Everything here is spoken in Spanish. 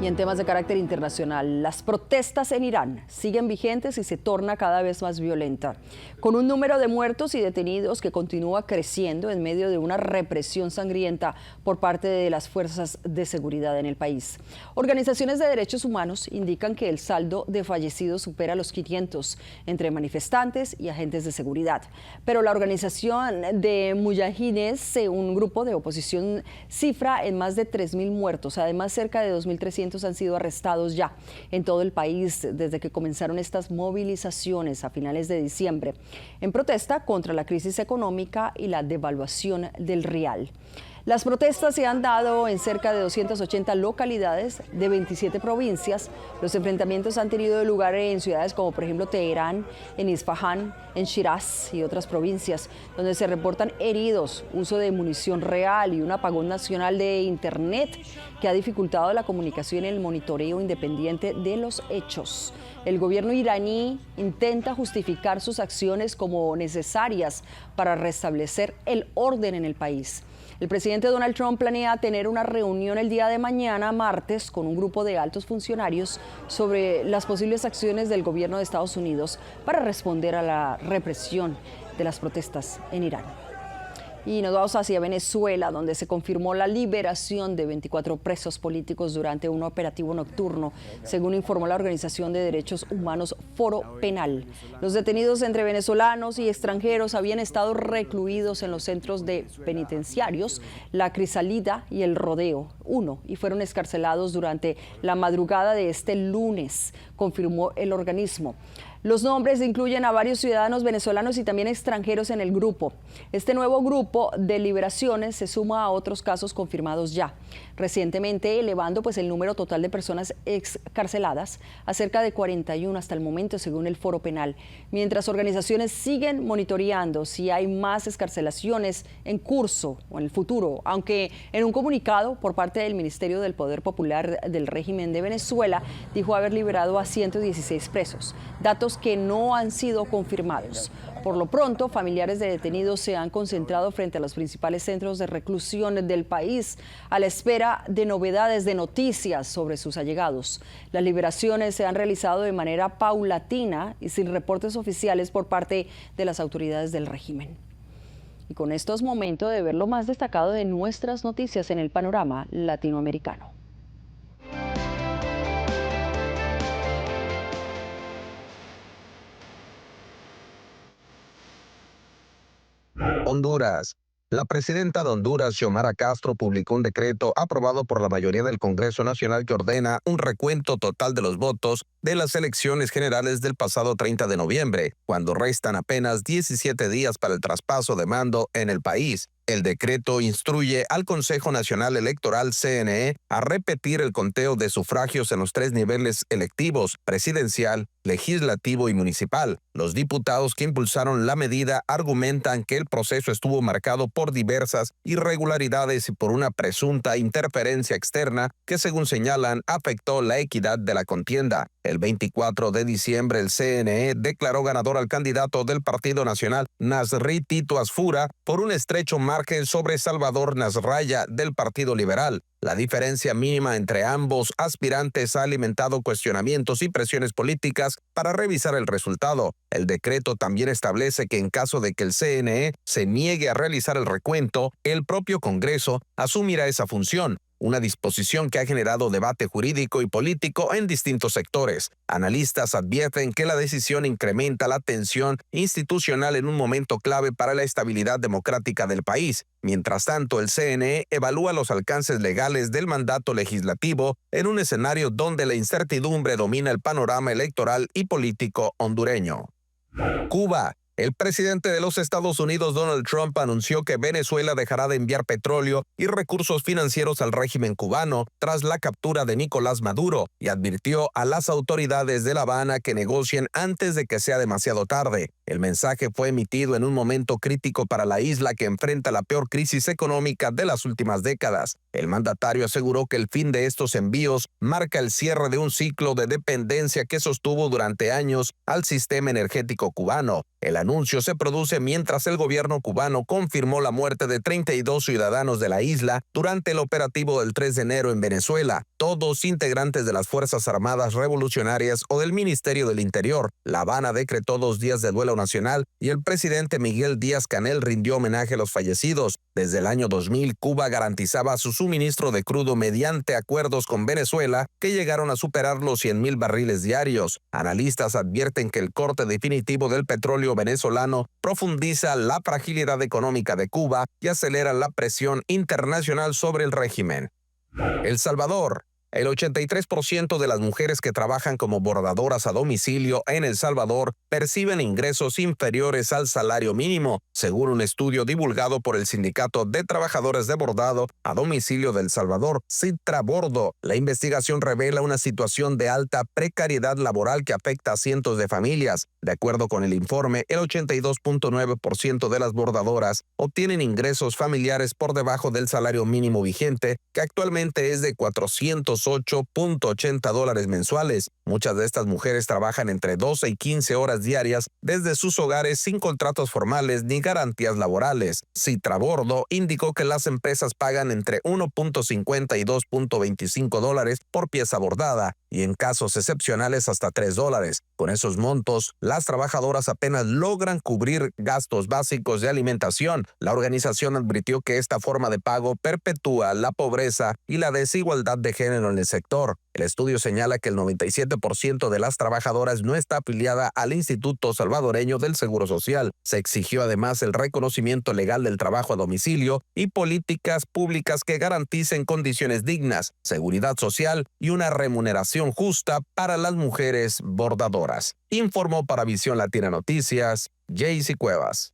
Y en temas de carácter internacional, las protestas en Irán siguen vigentes y se torna cada vez más violenta, con un número de muertos y detenidos que continúa creciendo en medio de una represión sangrienta por parte de las fuerzas de seguridad en el país. Organizaciones de derechos humanos indican que el saldo de fallecidos supera los 500 entre manifestantes y agentes de seguridad. Pero la organización de Mujahidines, un grupo de oposición, cifra en más de 3.000 muertos. Además, cerca de 2.300 han sido arrestados ya en todo el país desde que comenzaron estas movilizaciones a finales de diciembre, en protesta contra la crisis económica y la devaluación del rial. Las protestas se han dado en cerca de 280 localidades de 27 provincias. Los enfrentamientos han tenido lugar en ciudades como por ejemplo Teherán, en Isfahán, en Shiraz y otras provincias, donde se reportan heridos, uso de munición real y un apagón nacional de Internet que ha dificultado la comunicación y el monitoreo independiente de los hechos. El gobierno iraní intenta justificar sus acciones como necesarias para restablecer el orden en el país. El presidente Donald Trump planea tener una reunión el día de mañana, martes, con un grupo de altos funcionarios sobre las posibles acciones del gobierno de Estados Unidos para responder a la represión de las protestas en Irán. Y nos vamos hacia Venezuela, donde se confirmó la liberación de 24 presos políticos durante un operativo nocturno, según informó la organización de derechos humanos Foro Penal. Los detenidos, entre venezolanos y extranjeros, habían estado recluidos en los centros de penitenciarios La Crisálida y El Rodeo 1 y fueron excarcelados durante la madrugada de este lunes, confirmó el organismo. Los nombres incluyen a varios ciudadanos venezolanos y también extranjeros en el grupo. Este nuevo grupo de liberaciones se suma a otros casos confirmados ya, recientemente elevando el número total de personas excarceladas a cerca de 41 hasta el momento, según el Foro Penal, mientras organizaciones siguen monitoreando si hay más excarcelaciones en curso o en el futuro, aunque en un comunicado por parte del Ministerio del Poder Popular del régimen de Venezuela dijo haber liberado a 116 presos, datos que no han sido confirmados. Por lo pronto, familiares de detenidos se han concentrado frente a los principales centros de reclusión del país a la espera de novedades, de noticias sobre sus allegados. Las liberaciones se han realizado de manera paulatina y sin reportes oficiales por parte de las autoridades del régimen. Y con esto es momento de ver lo más destacado de nuestras noticias en el panorama latinoamericano. Honduras. La presidenta de Honduras, Xiomara Castro, publicó un decreto aprobado por la mayoría del Congreso Nacional que ordena un recuento total de los votos de las elecciones generales del pasado 30 de noviembre, cuando restan apenas 17 días para el traspaso de mando en el país. El decreto instruye al Consejo Nacional Electoral, CNE, a repetir el conteo de sufragios en los 3 niveles electivos: presidencial, legislativo y municipal. Los diputados que impulsaron la medida argumentan que el proceso estuvo marcado por diversas irregularidades y por una presunta interferencia externa que, según señalan, afectó la equidad de la contienda. El 24 de diciembre, el CNE declaró ganador al candidato del Partido Nacional, Nasri Tito Asfura, por un estrecho margen sobre Salvador Nasralla del Partido Liberal. La diferencia mínima entre ambos aspirantes ha alimentado cuestionamientos y presiones políticas para revisar el resultado. El decreto también establece que en caso de que el CNE se niegue a realizar el recuento, el propio Congreso asumirá esa función. Una disposición que ha generado debate jurídico y político en distintos sectores. Analistas advierten que la decisión incrementa la tensión institucional en un momento clave para la estabilidad democrática del país. Mientras tanto, el CNE evalúa los alcances legales del mandato legislativo en un escenario donde la incertidumbre domina el panorama electoral y político hondureño. Cuba. El presidente de los Estados Unidos, Donald Trump, anunció que Venezuela dejará de enviar petróleo y recursos financieros al régimen cubano tras la captura de Nicolás Maduro y advirtió a las autoridades de La Habana que negocien antes de que sea demasiado tarde. El mensaje fue emitido en un momento crítico para la isla que enfrenta la peor crisis económica de las últimas décadas. El mandatario aseguró que el fin de estos envíos marca el cierre de un ciclo de dependencia que sostuvo durante años al sistema energético cubano. El anuncio se produce mientras el gobierno cubano confirmó la muerte de 32 ciudadanos de la isla durante el operativo del 3 de enero en Venezuela. todos integrantes de las Fuerzas Armadas Revolucionarias o del Ministerio del Interior. La Habana decretó 2 días de duelo nacional y el presidente Miguel Díaz-Canel rindió homenaje a los fallecidos. Desde el año 2000, Cuba garantizaba su suministro de crudo mediante acuerdos con Venezuela que llegaron a superar los 100,000 barriles diarios. Analistas advierten que el corte definitivo del petróleo venezolano profundiza la fragilidad económica de Cuba y acelera la presión internacional sobre el régimen. El Salvador. El 83% de las mujeres que trabajan como bordadoras a domicilio en El Salvador perciben ingresos inferiores al salario mínimo, según un estudio divulgado por el Sindicato de Trabajadores de Bordado a Domicilio de El Salvador, Sitrabordo. La investigación revela una situación de alta precariedad laboral que afecta a cientos de familias. De acuerdo con el informe, el 82.9% de las bordadoras obtienen ingresos familiares por debajo del salario mínimo vigente, que actualmente es de $408.80 mensuales. Muchas de estas mujeres trabajan entre 12 y 15 horas diarias desde sus hogares sin contratos formales ni garantías laborales. Sitrabordo indicó que las empresas pagan entre $1.50 y $2.25 por pieza bordada y en casos excepcionales hasta $3. Con esos montos, las trabajadoras apenas logran cubrir gastos básicos de alimentación. La organización advirtió que esta forma de pago perpetúa la pobreza y la desigualdad de género en el sector. El estudio señala que el 97% de las trabajadoras no está afiliada al Instituto Salvadoreño del Seguro Social. Se exigió además el reconocimiento legal del trabajo a domicilio y políticas públicas que garanticen condiciones dignas, seguridad social y una remuneración justa para las mujeres bordadoras. Informó para Visión Latina Noticias, Jaycee Cuevas.